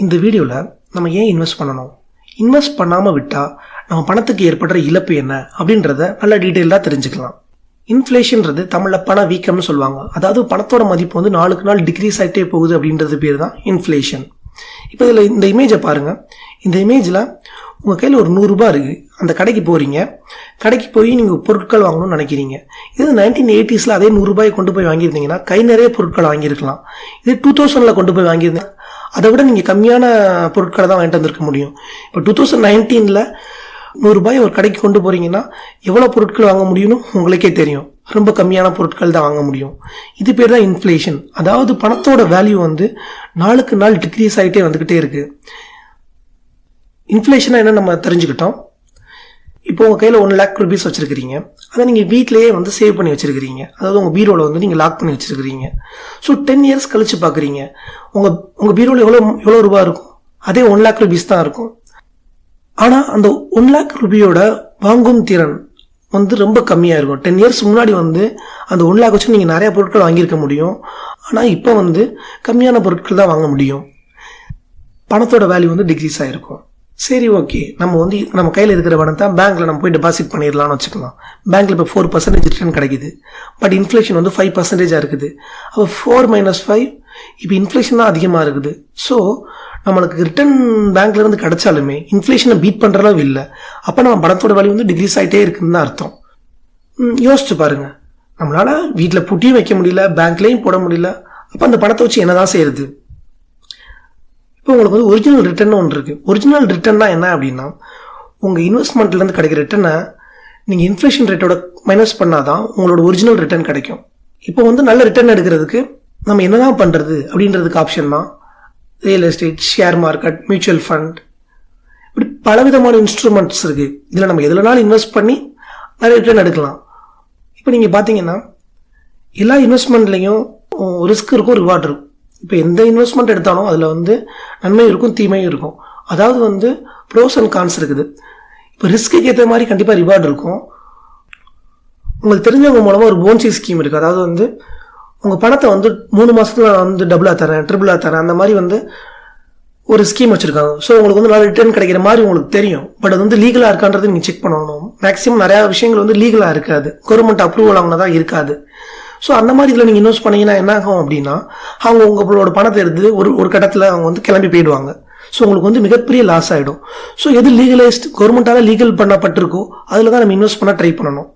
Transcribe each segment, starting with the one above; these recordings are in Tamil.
இந்த வீடியோவில் நம்ம ஏன் இன்வெஸ்ட் பண்ணணும், இன்வெஸ்ட் பண்ணாமல் விட்டால் நம்ம பணத்துக்கு ஏற்படுற இழப்பு என்ன அப்படின்றத நல்ல டீட்டெயிலாக தெரிஞ்சுக்கலாம். இன்ஃப்ளேஷன்றது தமிழில் பண வீக்கம்னு சொல்லுவாங்க. அதாவது பணத்தோட மதிப்பு வந்து நாளுக்கு நாள் டிக்ரீஸ் ஆகிட்டே போகுது அப்படின்றது பேர் தான் இன்ஃப்ளேஷன். இப்போ இதில் இந்த இமேஜை பாருங்கள். இந்த இமேஜில் உங்கள் கையில் ஒரு 100 ரூபாய் இருக்குது. அந்த கடைக்கு போகிறீங்க. கடைக்கு போய் நீங்கள் பொருட்கள் வாங்கணும்னு நினைக்கிறீங்க. இது 1980s அதே 100 ரூபாயை கொண்டு போய் வாங்கியிருந்தீங்கன்னா கை நிறைய பொருட்கள் வாங்கியிருக்கலாம். இது 2000 கொண்டு போய் வாங்கியிருந்தேன், அதை விட நீங்கள் கம்மியான பொருட்களை தான் வாங்கிட்டு வந்திருக்க முடியும். இப்போ 2019 100 ரூபாய் ஒரு கடைக்கு கொண்டு போகிறீங்கன்னா எவ்வளோ பொருட்கள் வாங்க முடியும்னு உங்களுக்கே தெரியும். ரொம்ப கம்மியான பொருட்கள் தான் வாங்க முடியும். இது பேர் தான் இன்ஃப்ளேஷன். அதாவது பணத்தோட வேல்யூ வந்து நாளுக்கு நாள் டிக்ரீஸ் ஆகிட்டே வந்துக்கிட்டே இருக்குது. இன்ஃப்ளேஷனாக என்ன நம்ம தெரிஞ்சுக்கிட்டோம். இப்போ உங்கள் கையில் 1 lakh rupees வச்சுருக்கிறீங்க. அதை நீங்கள் வீட்டிலேயே வந்து சேவ் பண்ணி வச்சுருக்கிறீங்க. அதாவது உங்கள் பீரோவில் வந்து நீங்கள் லாக் பண்ணி வச்சுருக்கிறீங்க. ஸோ 10 years கழிச்சு பார்க்குறீங்க, உங்கள் பீரோவில் எவ்வளோ ரூபா இருக்கும்? அதே 1 lakh rupees தான் இருக்கும். ஆனால் அந்த 1 lakh rupeeயோட வாங்கும் திறன் வந்து ரொம்ப கம்மியாக இருக்கும். 10 years முன்னாடி வந்து அந்த 1 lakh வச்சு நீங்கள் நிறையா பொருட்கள் வாங்கியிருக்க முடியும். ஆனால் இப்போ வந்து கம்மியான பொருட்கள் தான் வாங்க முடியும். பணத்தோட வேல்யூ வந்து டிக்ரீஸ் ஆகிருக்கும். சரி, ஓகே, நம்ம கையில் இருக்கிற பணத்தை பேங்க்கில் நம்ம போய் டெபாசிட் பண்ணிடலாம்னு வச்சுக்கலாம். பேங்க்கில் இப்போ 4% ரிட்டர்ன் கிடைக்குது. பட் இன்ஃப்ளேஷன் வந்து 5% இருக்குது. அப்போ 4 - 5 இப்போ இன்ஃப்ளேஷன் தான் அதிகமாக இருக்குது. ஸோ நம்மளுக்கு ரிட்டர்ன் பேங்க்லேருந்து கிடைச்சாலுமே இன்ஃப்ளேஷனை பீட் பண்ணுற அளவு இல்லை. அப்போ நம்ம பணத்தோட வேல்யூ வந்து டிக்ரீஸ் ஆகிட்டே இருக்குதுன்னு தான் அர்த்தம். யோசிச்சு பாருங்கள், நம்மளால் வீட்டில் புட்டியும் வைக்க முடியல, பேங்க்லேயும் போட முடியல. அப்போ அந்த பணத்தை வச்சு என்ன தான் செய்யறது? இப்போ உங்களுக்கு வந்து ஒரிஜினல் ரிட்டர்ன் ஒன்று இருக்குது. ஒரிஜினல் ரிட்டர்ன்னா என்ன அப்படின்னா, உங்கள் இன்வெஸ்ட்மெண்ட்லேருந்து கிடைக்கிற ரிட்டர்னை நீங்கள் இன்ஃப்ளேஷன் ரேட்டோட மைனஸ் பண்ணால் தான் உங்களோட ஒரிஜினல் ரிட்டர்ன் கிடைக்கும். இப்போ வந்து நல்ல ரிட்டர்ன் எடுக்கிறதுக்கு நம்ம என்ன தான் பண்ணுறது அப்படின்றதுக்கு ஆப்ஷன் தான் real estate, share market, mutual fund, இப்படி பலவிதமான இன்ஸ்ட்ருமெண்ட்ஸ் இருக்குது. இதில் நம்ம எதுலனாலும் இன்வெஸ்ட் பண்ணி நிறைய ரிட்டர்ன் எடுக்கலாம். இப்போ நீங்கள் பார்த்தீங்கன்னா எல்லா இன்வெஸ்ட்மெண்ட்லேயும் ரிஸ்க் இருக்கும், ரிவார்ட் இருக்கும். இப்போ எந்த இன்வெஸ்ட்மெண்ட் எடுத்தாலும் அதில் வந்து நன்மையும் இருக்கும், தீமையும் இருக்கும். அதாவது வந்து ப்ரோஸ் அண்ட் கான்ஸ் இருக்குது. இப்போ ரிஸ்க்கு ஏற்ற மாதிரி கண்டிப்பாக ரிவார்டு இருக்கும். உங்களுக்கு தெரிஞ்சவங்க மூலமாக ஒரு போன்சி ஸ்கீம் இருக்குது. அதாவது வந்து உங்கள் பணத்தை வந்து 3 மாதத்துல வந்து டபுளாக தரேன், ட்ரிபிளாக தரேன், அந்த மாதிரி வந்து ஒரு ஸ்கீம் வச்சுருக்காங்க. ஸோ உங்களுக்கு வந்து நல்ல ரிட்டர்ன் கிடைக்கிற மாதிரி உங்களுக்கு தெரியும். பட் அது வந்து லீகலாக இருக்கான்றது நீங்கள் செக் பண்ணணும். மேக்ஸிமம் நிறையா விஷயங்கள் வந்து லீகலாக இருக்காது, கவர்மெண்ட் அப்ரூவல் ஆகுனதாக இருக்காது. ஸோ அந்த மாதிரி இதில் நீங்கள் இன்வெஸ்ட் பண்ணிங்கன்னா என்ன ஆகும் அப்படின்னா, அவங்க உங்களோட பணத்தை எடுத்து ஒரு கட்டத்தில் அவங்க வந்து கிளம்பி போயிடுவாங்க. ஸோ உங்களுக்கு வந்து மிகப்பெரிய லாஸ் ஆகிடும். ஸோ எது லீகலைஸ்ட், கவர்மெண்ட்டால் லீகல் பண்ணப்பட்டிருக்கோ அதில் தான் நம்ம இன்வெஸ்ட் பண்ண ட்ரை பண்ணணும்.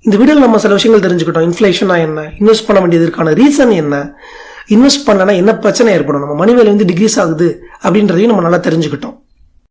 இந்த வீடியோவில் நம்ம சில விஷயங்கள் தெரிஞ்சுக்கிட்டோம். இன்ஃப்ளேஷனா என்ன, இன்வெஸ்ட் பண்ண வேண்டியதற்கான ரீசன் என்ன, இன்வெஸ்ட் பண்ணனா என்ன பிரச்சனை ஏற்படும், நம்ம மணி வேல்யூ வந்து டிக்ரீஸ் ஆகுது அப்படின்றதையும் நம்ம நல்லா தெரிஞ்சுக்கிட்டோம்.